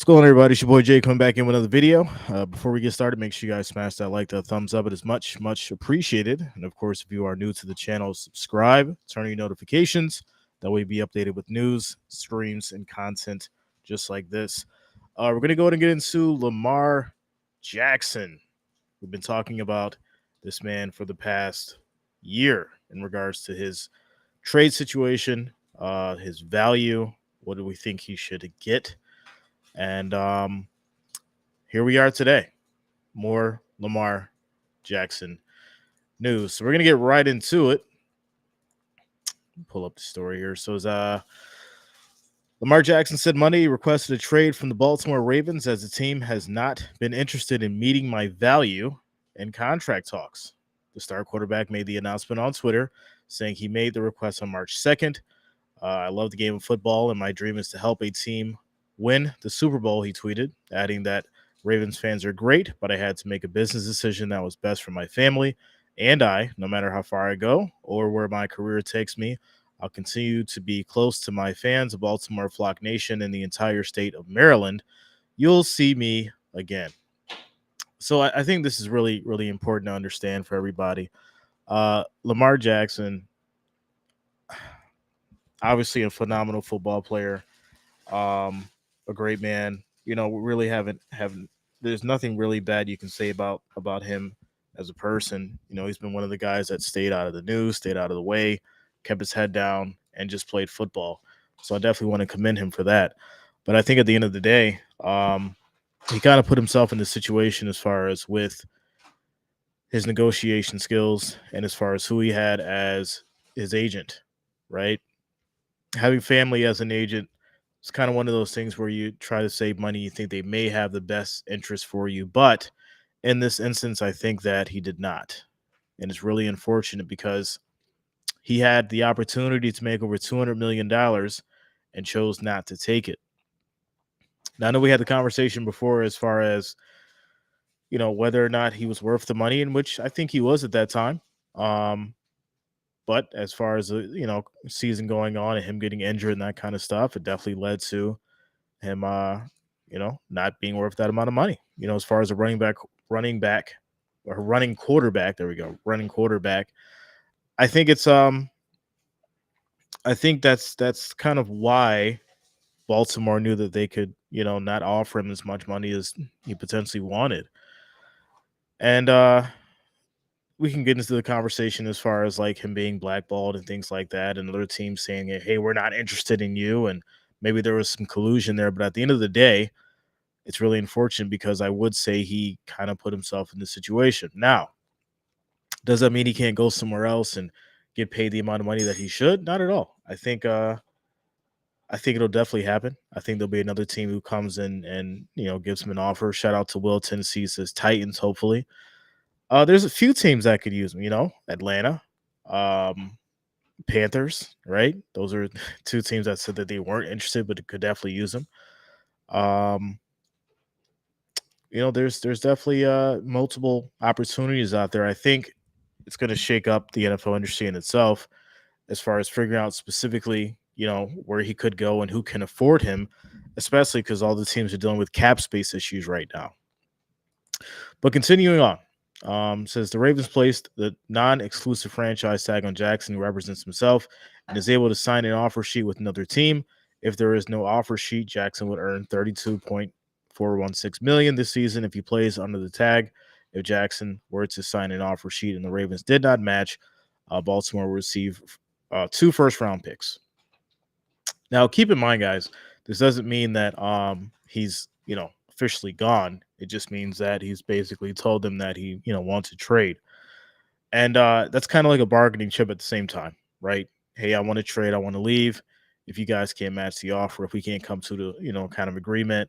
What's going on, everybody? It's your boy Jay coming back in with another video. Before we get started, make sure you guys smash that like, that thumbs up. It is much appreciated. And of course, if you are new to the channel, subscribe, turn on your notifications. That way, be updated with news, streams, and content just like this. We're going to go ahead and get into Lamar Jackson. We've been talking about this man for the past year in regards to his trade situation, his value. What do we think he should get? And here we are today. More Lamar Jackson news. So we're gonna get right into it. Pull up the story here. So Lamar Jackson said Monday he requested a trade from the Baltimore Ravens as the team has not been interested in meeting my value in contract talks. The star quarterback made the announcement on Twitter, saying he made the request on March 2nd. I love the game of football, and my dream is to help a team win the Super Bowl, he tweeted, adding that Ravens fans are great, but I had to make a business decision that was best for my family and I, no matter how far I go or where my career takes me. I'll continue to be close to my fans, the Baltimore Flock Nation, and the entire state of Maryland. You'll see me again. So I think this is really important to understand for everybody. Lamar Jackson, obviously a phenomenal football player, a great man. You know, we really haven't. There's nothing really bad you can say about him as a person. You know, he's been one of the guys that stayed out of the news, stayed out of the way, kept his head down, and just played football. So I definitely want to commend him for that. But I think at the end of the day, he kind of put himself in this situation as far as with his negotiation skills and as far as who he had as his agent, right? Having family as an agent, it's kind of one of those things where you try to save money. You think they may have the best interest for you. But in this instance, I think that he did not. And it's really unfortunate because he had the opportunity to make over $200 million and chose not to take it. Now, I know we had the conversation before as far as, you know, whether or not he was worth the money, in which I think he was at that time. Um, But as far as the season going on and him getting injured and that kind of stuff, it definitely led to him, not being worth that amount of money. You know, as far as a running quarterback. There we go, running quarterback. I think I think that's kind of why Baltimore knew that they could, not offer him as much money as he potentially wanted. And we can get into the conversation as far as like him being blackballed and things like that, and other teams saying, "Hey, we're not interested in you," and maybe there was some collusion there. But at the end of the day, it's really unfortunate because I would say he kind of put himself in this situation. Now, does that mean he can't go somewhere else and get paid the amount of money that he should? Not at all. I think it'll definitely happen. I think there'll be another team who comes in and gives him an offer. Shout out to Will Tennessee says Titans, hopefully. There's a few teams that could use him, Atlanta, um, Panthers, right? Those are two teams that said that they weren't interested, but could definitely use him. Um, there's definitely multiple opportunities out there. I think it's going to shake up the NFL industry in itself as far as figuring out specifically, where he could go and who can afford him, especially because all the teams are dealing with cap space issues right now. But continuing on, says the Ravens placed the non-exclusive franchise tag on Jackson, who represents himself and is able to sign an offer sheet with another team. If there is no offer sheet, Jackson would earn $32.416 million this season if he plays under the tag. If Jackson were to sign an offer sheet and the Ravens did not match, Baltimore will receive 2 first-round picks. Now, keep in mind, guys, this doesn't mean that he's officially gone. It just means that he's basically told them that he wants to trade, and that's kind of like a bargaining chip at the same time, right? Hey, I want to trade. I want to leave. If you guys can't match the offer, if we can't come to the kind of agreement,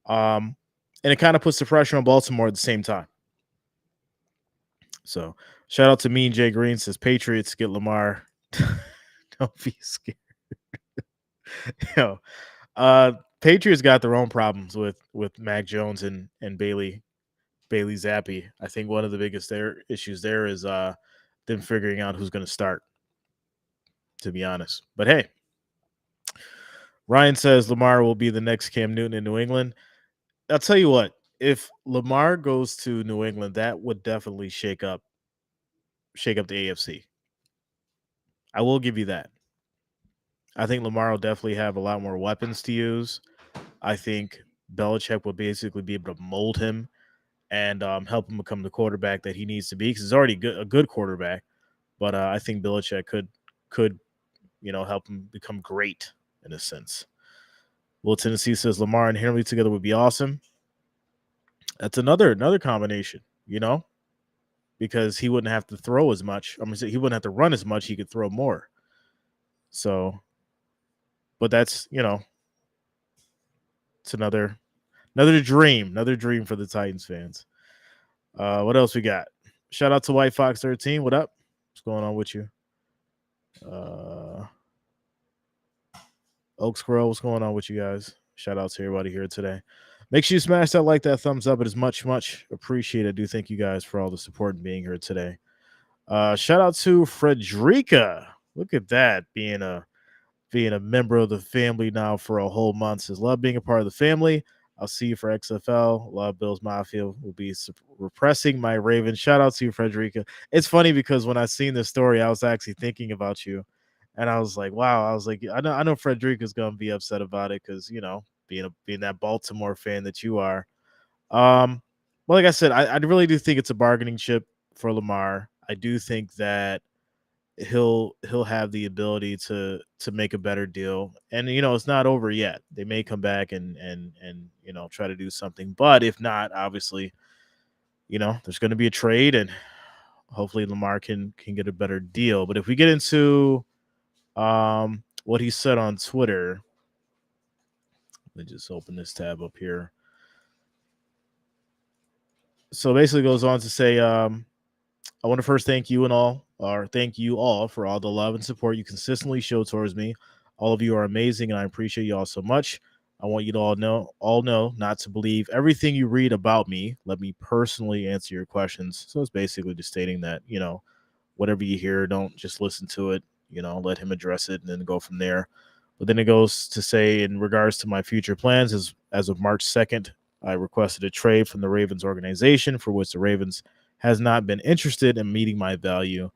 and it kind of puts the pressure on Baltimore at the same time. So shout out to me and Jay Green says Patriots get Lamar. Don't be scared. Patriots got their own problems with Mac Jones and Bailey Zappi. I think one of the biggest issues there is them figuring out who's going to start, to be honest. But hey, Ryan says Lamar will be the next Cam Newton in New England. I'll tell you what, if Lamar goes to New England, that would definitely shake up the AFC. I will give you that. I think Lamar will definitely have a lot more weapons to use. I think Belichick will basically be able to mold him and help him become the quarterback that he needs to be because he's already a good quarterback. But I think Belichick could help him become great in a sense. Will Tennessee says Lamar and Henry together would be awesome. That's another combination, because he wouldn't have to throw as much. He wouldn't have to run as much. He could throw more. So, but that's it's another dream for the Titans fans. What else we got? Shout out to White Fox 13. What up? What's going on with you? Oak Squirrel, what's going on with you guys? Shout out to everybody here today. Make sure you smash that thumbs up. It is much, much appreciated. I do thank you guys for all the support and being here today. Shout out to Frederica. Look at that, being a member of the family now for a whole month. Says, love being a part of the family. I'll see you for XFL. Love Bills Mafia. Will be repressing my Ravens. Shout out to you, Frederica. It's funny because when I seen this story, I was actually thinking about you. And I was like, wow. I was like, I know Frederica's going to be upset about it because, being that Baltimore fan that you are. Well, like I said, I really do think it's a bargaining chip for Lamar. I do think that he'll have the ability to make a better deal, and it's not over yet. They may come back and try to do something, but if not, obviously there's going to be a trade, and hopefully Lamar can get a better deal. But if we get into what he said on Twitter, let me just open this tab up here. So basically goes on to say, I want to first thank you all for all the love and support you consistently show towards me. All of you are amazing, and I appreciate you all so much. I want you to all know not to believe everything you read about me. Let me personally answer your questions. So it's basically just stating that, whatever you hear, don't just listen to it, let him address it and then go from there. But then it goes to say, in regards to my future plans, as of March 2nd, I requested a trade from the Ravens organization, for which the Ravens has not been interested in meeting my value.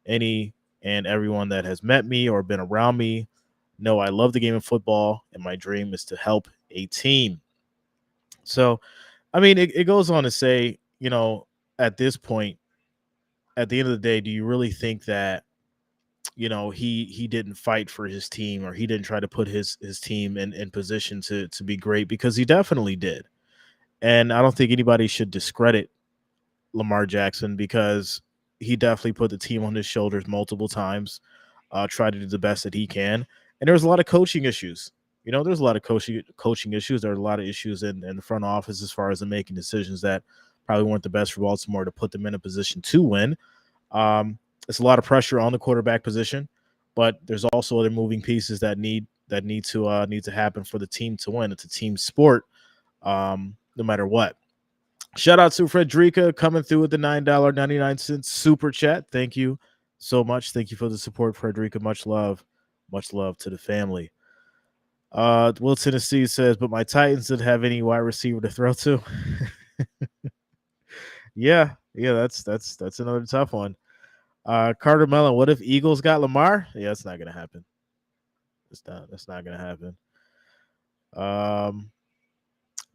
Any and everyone that has met me or been around me know I love the game of football, and my dream is to help a team. So, I mean, it goes on to say, at this point, at the end of the day, do you really think that, he didn't fight for his team, or he didn't try to put his team in position to be great? Because he definitely did. And I don't think anybody should discredit Lamar Jackson, because he definitely put the team on his shoulders multiple times, tried to do the best that he can. And there was a lot of coaching issues. There's a lot of coaching issues. There are a lot of issues in the front office as far as them making decisions that probably weren't the best for Baltimore to put them in a position to win. It's a lot of pressure on the quarterback position, but there's also other moving pieces that need to happen for the team to win. It's a team sport, no matter what. Shout out to Frederica coming through with the $9.99 super chat. Thank you so much. Thank you for the support, Frederica. Much love to the family. Will Tennessee says, but my Titans didn't have any wide receiver to throw to. yeah, that's another tough one. Carter Mellon, what if Eagles got Lamar? Yeah, that's not gonna happen. That's not gonna happen.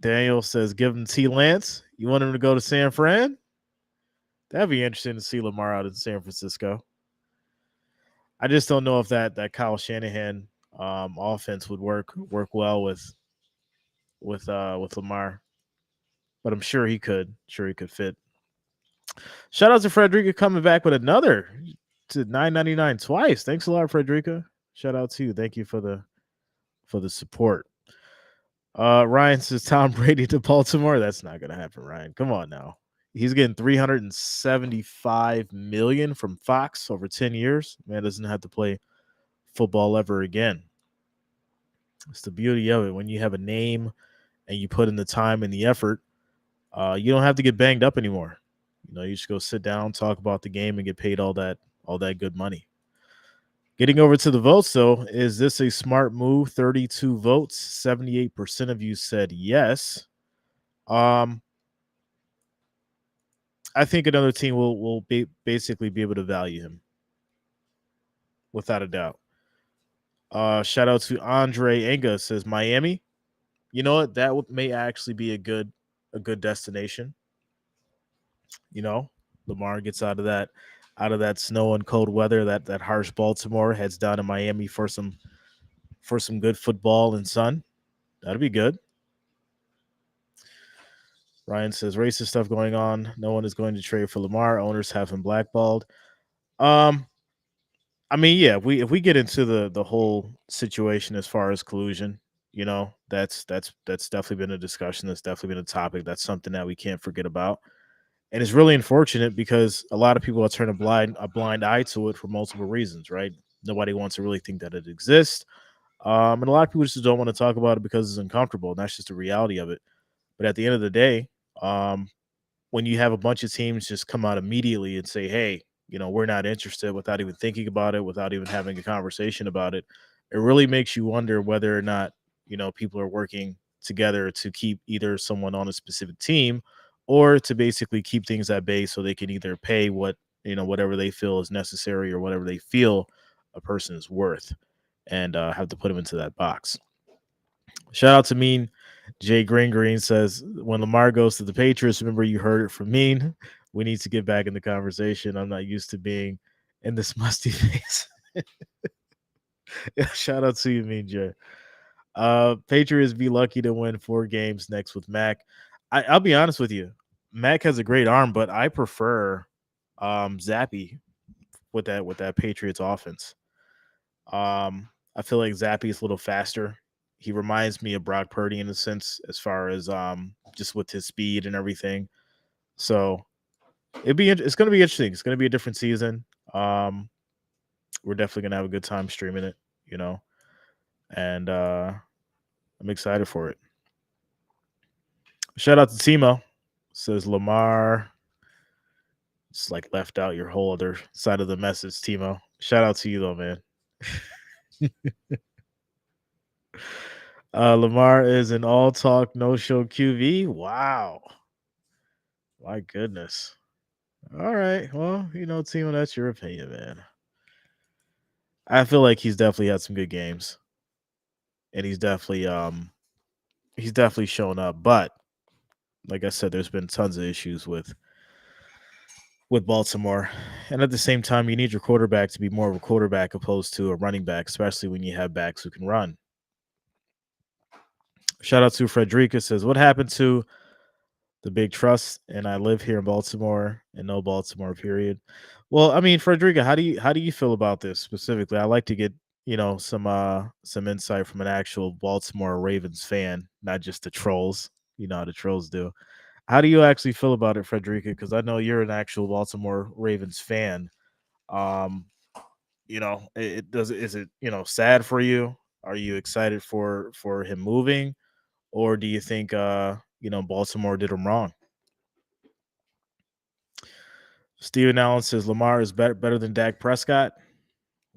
Daniel says, give him T. Lance. You want him to go to San Fran? That'd be interesting to see Lamar out in San Francisco. I just don't know if that Kyle Shanahan offense would work well with Lamar, but I'm sure he could. Fit. Shout out to Frederica coming back with another to $9.99 twice. Thanks a lot, Frederica. Shout out to you. Thank you for the support. Ryan says Tom Brady to Baltimore. That's not gonna happen, Ryan. Come on now. He's getting $375 million from Fox over 10 years. Man doesn't have to play football ever again. It's the beauty of it. When you have a name and you put in the time and the effort, you don't have to get banged up anymore. You just go sit down, talk about the game, and get paid all that good money. Getting over to the votes, though, is this a smart move? 32 votes, 78% of you said yes. Um, I think another team will basically be able to value him without a doubt. Shout out to Andre Enga says Miami. You know what? That may actually be a good destination. You know, Lamar gets out of that snow and cold weather, that harsh Baltimore, heads down to Miami for some good football and sun. That'd be good. Ryan says racist stuff going on. No one is going to trade for Lamar. Owners have him blackballed. Um, I mean, yeah, if we get into the whole situation as far as collusion, that's definitely been a discussion. That's definitely been a topic. That's something that we can't forget about. And it's really unfortunate because a lot of people are turning a blind eye to it for multiple reasons, right? Nobody wants to really think that it exists. And a lot of people just don't want to talk about it because it's uncomfortable. And that's just the reality of it. But at the end of the day, um, when you have a bunch of teams just come out immediately and say, "Hey, we're not interested," without even thinking about it, without even having a conversation about it, it really makes you wonder whether or not people are working together to keep either someone on a specific team or to basically keep things at bay so they can either pay whatever they feel is necessary or whatever they feel a person is worth, and have to put them into that box. Shout out to Mean. Jay Green says, when Lamar goes to the Patriots, remember you heard it from Mean. We need to get back in the conversation. I'm not used to being in this musty face. Yeah, shout out to you, Mean Jay. Patriots be lucky to win 4 games next with Mac. I'll be honest with you. Mac has a great arm, but I prefer Zappy with that Patriots offense. I feel like Zappy is a little faster. He reminds me of Brock Purdy in a sense, as far as just with his speed and everything. So it's going to be interesting. It's going to be a different season. Um, we're definitely going to have a good time streaming it, you know, and I'm excited for it. Shout out to Timo. Says Lamar. It's like left out your whole other side of the message, Timo. Shout out to you though, man. Lamar is an all talk, no show QV. Wow. My goodness. All right. Well, Timo, that's your opinion, man. I feel like he's definitely had some good games, and he's definitely shown up. But like I said, there's been tons of issues with Baltimore, and at the same time, you need your quarterback to be more of a quarterback opposed to a running back, especially when you have backs who can run. Shout out to Frederica says, "What happened to the big trust?" And I live here in Baltimore and no Baltimore period. Well, I mean, Frederica, how do you feel about this specifically? I like to get some insight from an actual Baltimore Ravens fan, not just the trolls. You know how the trolls do. How do you actually feel about it, Frederica? Because I know you're an actual Baltimore Ravens fan. Um, it does. Is it sad for you? Are you excited for him moving, or do you think Baltimore did him wrong? Steven Allen says Lamar is better than Dak Prescott.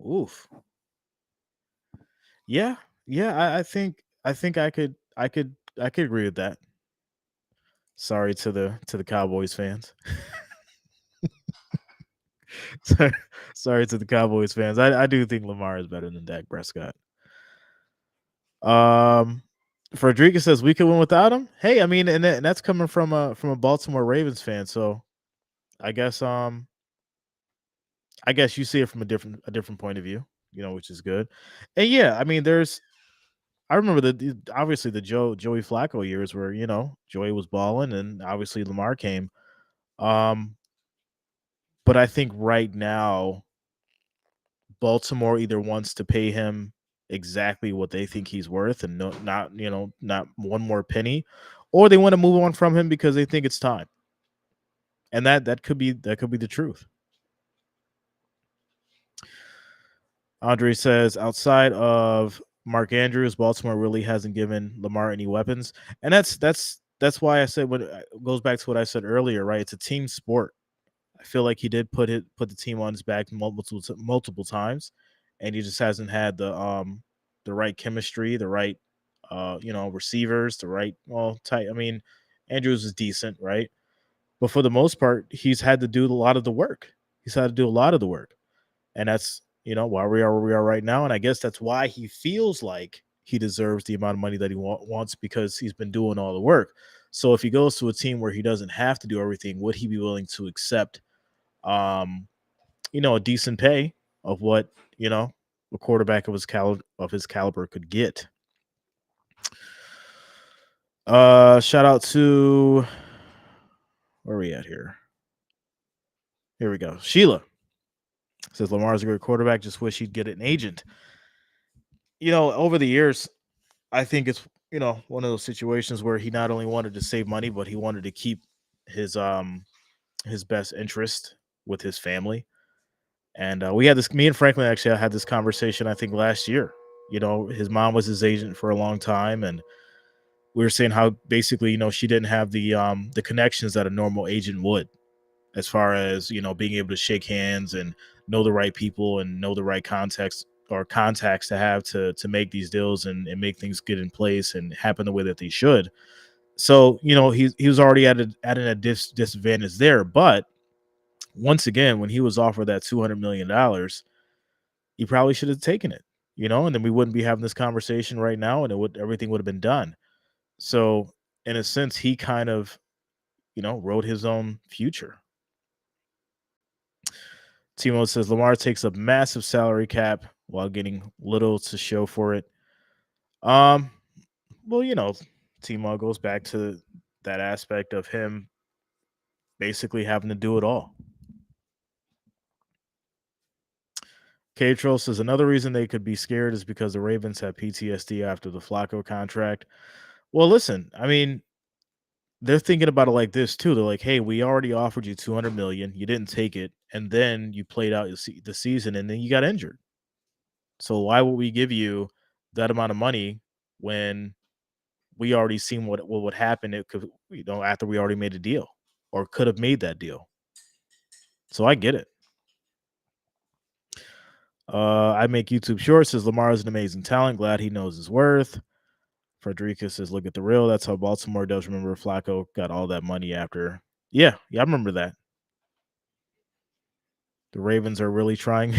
Oof. Yeah, yeah. I think I could agree with that. Sorry to the Cowboys fans. sorry, sorry to the Cowboys fans. I do think Lamar is better than Dak Prescott. Um, Frederica says we could win without him. Hey, I mean, and that's coming from a Baltimore Ravens fan. So I guess I guess you see it from a different point of view, which is good. And yeah, I mean, I remember obviously the Joey Flacco years where Joey was balling and obviously Lamar came. Um, but I think right now Baltimore either wants to pay him exactly what they think he's worth and not one more penny, or they want to move on from him because they think it's time. And that could be the truth. Andre says outside of Mark Andrews, Baltimore really hasn't given Lamar any weapons, and that's why I said what goes back to what I said earlier. Right, it's a team sport. I feel like he did put the team on his back multiple times, and he just hasn't had the right chemistry, the right receivers, the right tight. I mean, Andrews is decent, right? But for the most part, he's had to do a lot of the work. He's had to do a lot of the work. And that's, why we are where we are right now. And I guess that's why he feels like he deserves the amount of money that he wants, because he's been doing all the work. So if he goes to a team where he doesn't have to do everything, would he be willing to accept, um, a decent pay of what, a quarterback of his caliber could get? Shout out to, where are we at here? Here we go. Sheila says Lamar's a great quarterback. Just wish he'd get an agent. Over the years, I think it's one of those situations where he not only wanted to save money, but he wanted to keep his his best interest with his family. And we had this. Me and Franklin actually had this conversation, I think, last year. His mom was his agent for a long time, and we were saying how basically she didn't have the connections that a normal agent would, as far as being able to shake hands and know the right people and know the right context or contacts to have to make these deals and make things get in place and happen the way that they should. So he was already at a disadvantage there. But once again, when he was offered that $200 million, he probably should have taken it. And then we wouldn't be having this conversation right now, and everything would have been done. So in a sense, he kind of wrote his own future. Timo says Lamar takes a massive salary cap while getting little to show for it. Um, well, Timo goes back to that aspect of him basically having to do it all. K-Troll says another reason they could be scared is because the Ravens have PTSD after the Flacco contract. Well, listen, I mean, they're thinking about it like this too. They're like, "Hey, we already offered you 200 million. You didn't take it, and then you played out the season, and then you got injured. So why would we give you that amount of money when we already seen what would happen? It could, after we already made a deal or could have made that deal. So I get it. I make YouTube shorts. Says Lamar is an amazing talent. Glad he knows his worth. Frederica says, look at the real. That's how Baltimore does. Remember, Flacco got all that money after. Yeah, I remember that. The Ravens are really trying.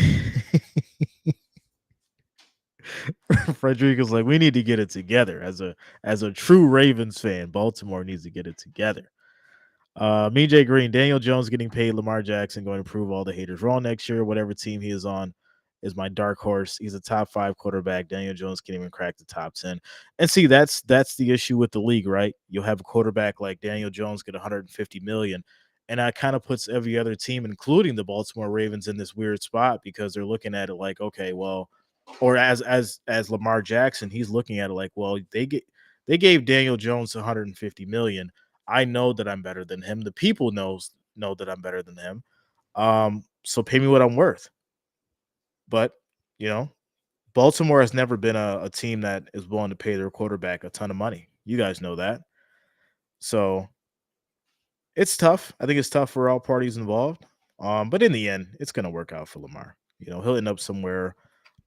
Frederica's like, we need to get it together. As a true Ravens fan, Baltimore needs to get it together. Me, Jay Green, Daniel Jones getting paid, Lamar Jackson going to prove all the haters wrong next year. Whatever team he is on is my dark horse. He's a top 5 quarterback. Daniel Jones can't even crack the top 10. And see, that's the issue with the league, right? You'll have a quarterback like Daniel Jones get 150 million. And that kind of puts every other team, including the Baltimore Ravens, in this weird spot because they're looking at it like, okay, well, or as Lamar Jackson, he's looking at it like, well, they gave Daniel Jones 150 million. I know that I'm better than him. The people know that I'm better than him. So pay me what I'm worth. But you know, Baltimore has never been a team that is willing to pay their quarterback a ton of money. You guys know that. So it's tough. I think it's tough for all parties involved. But in the end, it's gonna work out for Lamar. He'll end up somewhere.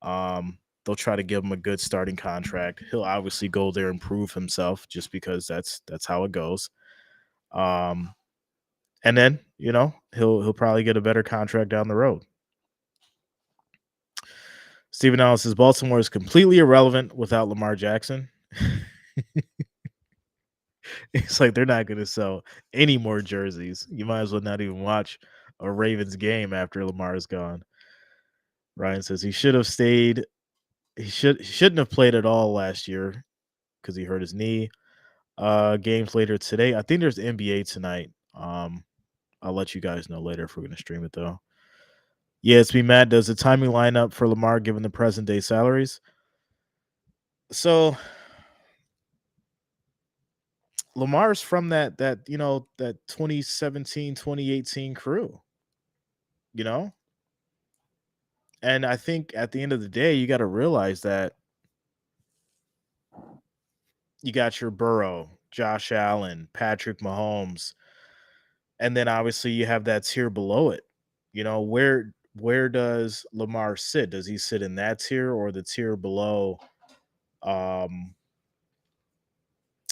They'll try to give him a good starting contract. He'll obviously go there and prove himself just because that's how it goes. Um, and then he'll probably get a better contract down the road. Steven Allen says Baltimore is completely irrelevant without Lamar Jackson. It's like they're not going to sell any more jerseys. You might as well not even watch a Ravens game after Lamar is gone. Ryan says he should have stayed. He shouldn't have played at all last year because he hurt his knee. Games later today. I think there's NBA tonight. I'll let you guys know later if we're going to stream it though. Yeah, it's me, Matt. Does the timing line up for Lamar given the present day salaries? So Lamar's from that 2017, 2018 crew, you know? And I think at the end of the day, you got to realize that you got your Burrow, Josh Allen, Patrick Mahomes, and then obviously you have that tier below it. Where where does Lamar sit? Does he sit in that tier or the tier below? Um,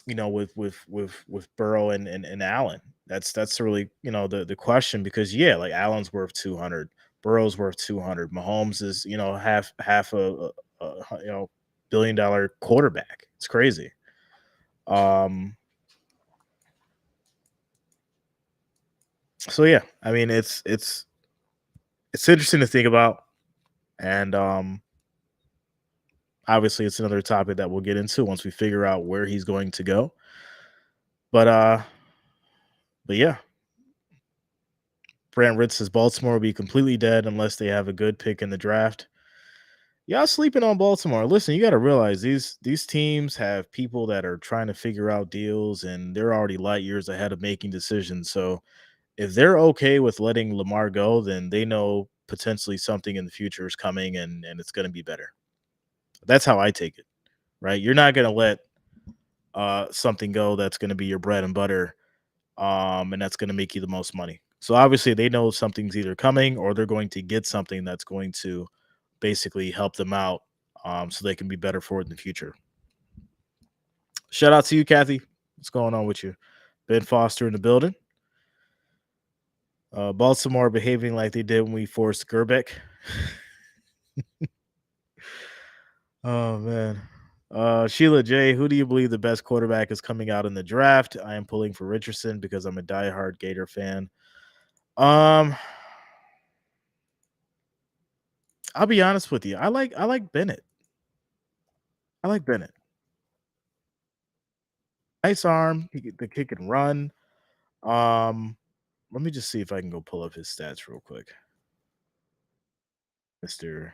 with Burrow and Allen. That's really the question because yeah, like Allen's worth 200, Burrow's worth 200, Mahomes is half billion-dollar quarterback. It's crazy. Um, so yeah, I mean it's interesting to think about, and obviously it's another topic that we'll get into once we figure out where he's going to go. But yeah, Brant Ritz says Baltimore will be completely dead unless they have a good pick in the draft. Y'all sleeping on Baltimore. Listen, you got to realize these teams have people that are trying to figure out deals, and they're already light years ahead of making decisions. So if they're okay with letting Lamar go, then they know potentially something in the future is coming, and it's going to be better. That's how I take it. Right? You're not going to let something go that's going to be your bread and butter, and that's going to make you the most money. So obviously they know something's either coming or they're going to get something that's going to basically help them out, so they can be better for it in the future. Shout out to you, Kathy. What's going on with you? Ben Foster in the building. Baltimore behaving like they did when we forced Gerbeck. Oh man. Sheila J, who do you believe the best quarterback is coming out in the draft? I am pulling for Richardson because I'm a diehard Gator fan. Um, I'll be honest with you. I like Bennett. I like Bennett. Nice arm. The kick and run. Um, Let me just see if I can go pull up his stats real quick. Mr.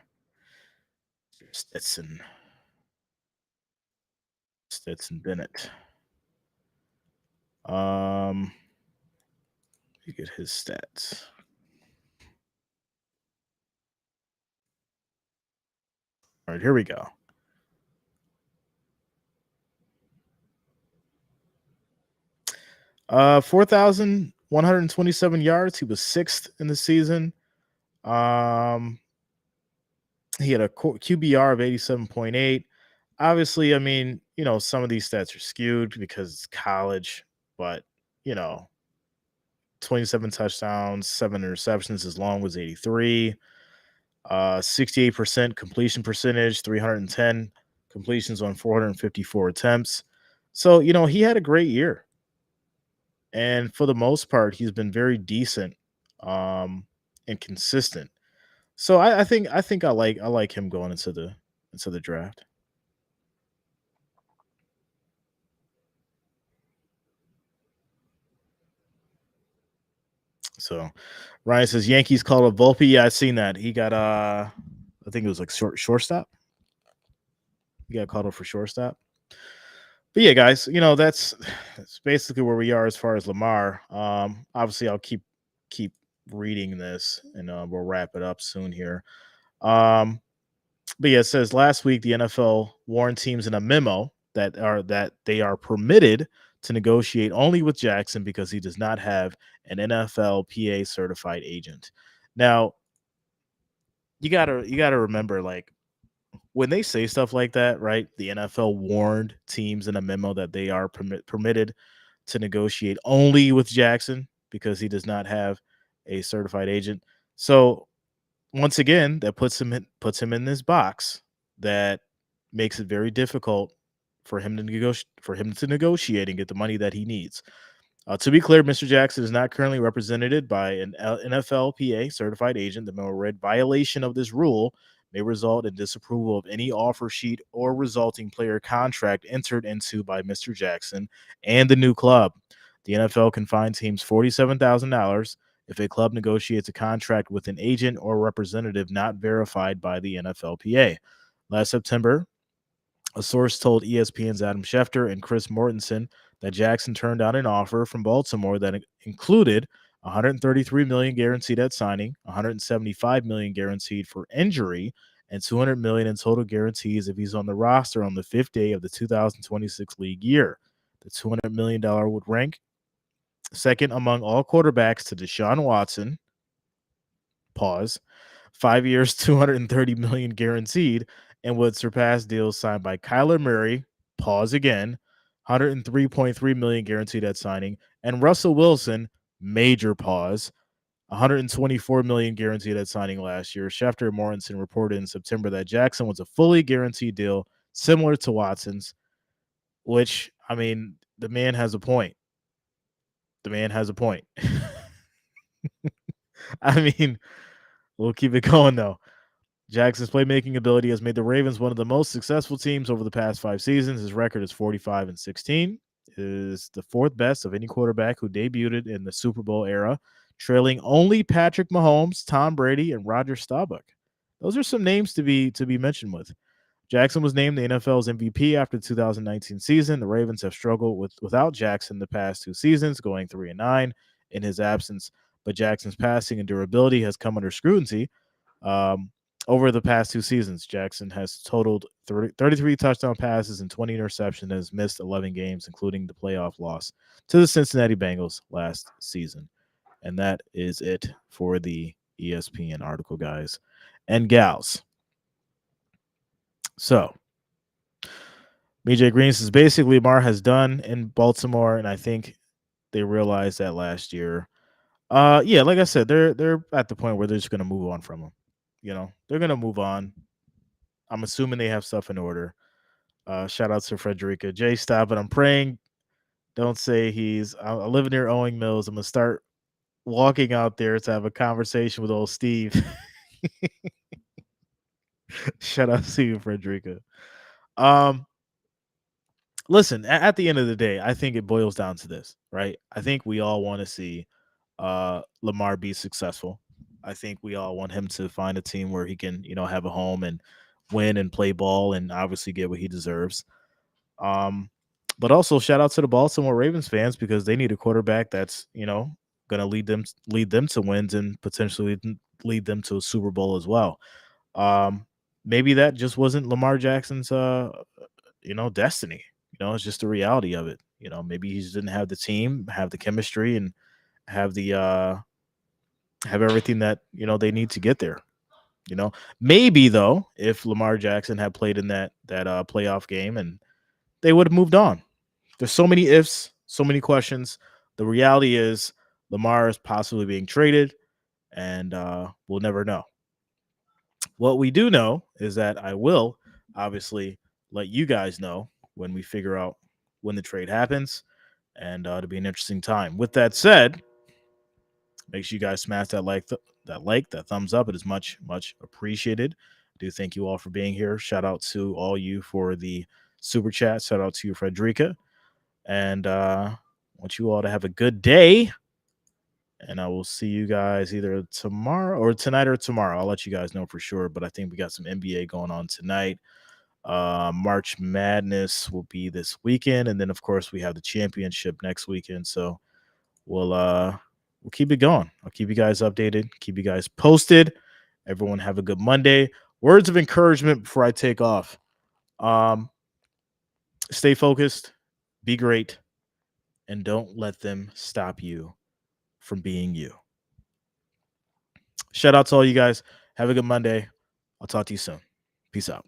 Stetson. Stetson Bennett. You get his stats. All right, here we go. 4,127 yards. He was sixth in the season. Um, he had a QBR of 87.8. Obviously, I mean, some of these stats are skewed because it's college, but you know, 27 touchdowns, 7 interceptions. His long was 83. 68% completion percentage, 310 completions on 454 attempts. So, he had a great year. And for the most part, he's been very decent, um, and consistent. So I think I like him going into the draft. So Ryan says Yankees called a Volpe. Yeah, I seen that. He got I think it was like shortstop. He got called up for shortstop. But yeah, guys, that's basically where we are as far as Lamar. Obviously, I'll keep reading this, and we'll wrap it up soon here. Um, but yeah, it says last week the NFL warned teams in a memo that they are permitted to negotiate only with Jackson because he does not have an NFLPA certified agent. Now, you gotta remember, like, when they say stuff like that, right? The NFL warned teams in a memo that they are permitted to negotiate only with Jackson because he does not have a certified agent. So once again, that puts him in this box that makes it very difficult for him to negotiate and get the money that he needs. To be clear, Mr. Jackson is not currently represented by an NFLPA certified agent. The memo read violation of this rule may result in disapproval of any offer sheet or resulting player contract entered into by Mr. Jackson and the new club. The NFL can fine teams $47,000 if a club negotiates a contract with an agent or representative not verified by the NFLPA. Last September, a source told ESPN's Adam Schefter and Chris Mortensen that Jackson turned down an offer from Baltimore that included 133 million guaranteed at signing, 175 million guaranteed for injury, and 200 million in total guarantees if he's on the roster on the fifth day of the 2026 league year. The $200 million would rank second among all quarterbacks to Deshaun Watson. Pause. 5 years, 230 million guaranteed, and would surpass deals signed by Kyler Murray. Pause again. 103.3 million guaranteed at signing, and Russell Wilson. Major pause. 124 million guaranteed at signing last year. Schefter and Mortensen reported in September that Jackson was a fully guaranteed deal, similar to Watson's. Which, I mean, the man has a point. The man has a point. I mean, we'll keep it going though. Jackson's playmaking ability has made the Ravens one of the most successful teams over the past 5 seasons. His record is 45-16. Is the fourth best of any quarterback who debuted in the Super Bowl era, trailing only Patrick Mahomes, Tom Brady, and Roger Staubach. Those are some names to be mentioned with. Jackson was named the NFL's MVP after the 2019 season. The Ravens have struggled without Jackson the past 2 seasons, going 3-9 in his absence. But Jackson's passing and durability has come under scrutiny. Over the past 2 seasons, Jackson has totaled 33 touchdown passes and 20 interceptions and has missed 11 games, including the playoff loss to the Cincinnati Bengals last season. And that is it for the ESPN article, guys and gals. So, BJ Green says basically Lamar has done in Baltimore, and I think they realized that last year. Yeah, like I said, they're at the point where they're just gonna move on from him. They're gonna move on. I'm assuming they have stuff in order. Shout out to Frederica. Jay, stop it. I'm praying. Don't say I live near Owing Mills. I'm gonna start walking out there to have a conversation with old Steve. Shout out to you, Frederica. Listen, at the end of the day, I think it boils down to this, right? I think we all want to see Lamar be successful. I think we all want him to find a team where he can, have a home and win and play ball and obviously get what he deserves. But also shout out to the Baltimore Ravens fans because they need a quarterback that's, going to lead them to wins and potentially lead them to a Super Bowl as well. Maybe that just wasn't Lamar Jackson's destiny. It's just the reality of it. Maybe he just didn't have the team, have the chemistry, and have the have everything that they need to get there. Maybe though, if Lamar Jackson had played in that playoff game, and they would have moved on. There's so many ifs, so many questions. The reality is Lamar is possibly being traded, and we'll never know. What we do know is that I will obviously let you guys know when we figure out when the trade happens, and it'll be an interesting time. With that said, make sure you guys smash that thumbs up. It is much, much appreciated. I do thank you all for being here. Shout out to all you for the super chat. Shout out to you, Frederica. And want you all to have a good day. And I will see you guys either tomorrow or tonight or tomorrow. I'll let you guys know for sure. But I think we got some NBA going on tonight. March Madness will be this weekend. And then, of course, we have the championship next weekend. So we'll keep it going. I'll keep you guys updated, keep you guys posted. Everyone have a good Monday. Words of encouragement before I take off. Stay focused, be great, and don't let them stop you from being you. Shout out to all you guys. Have a good Monday. I'll talk to you soon. Peace out.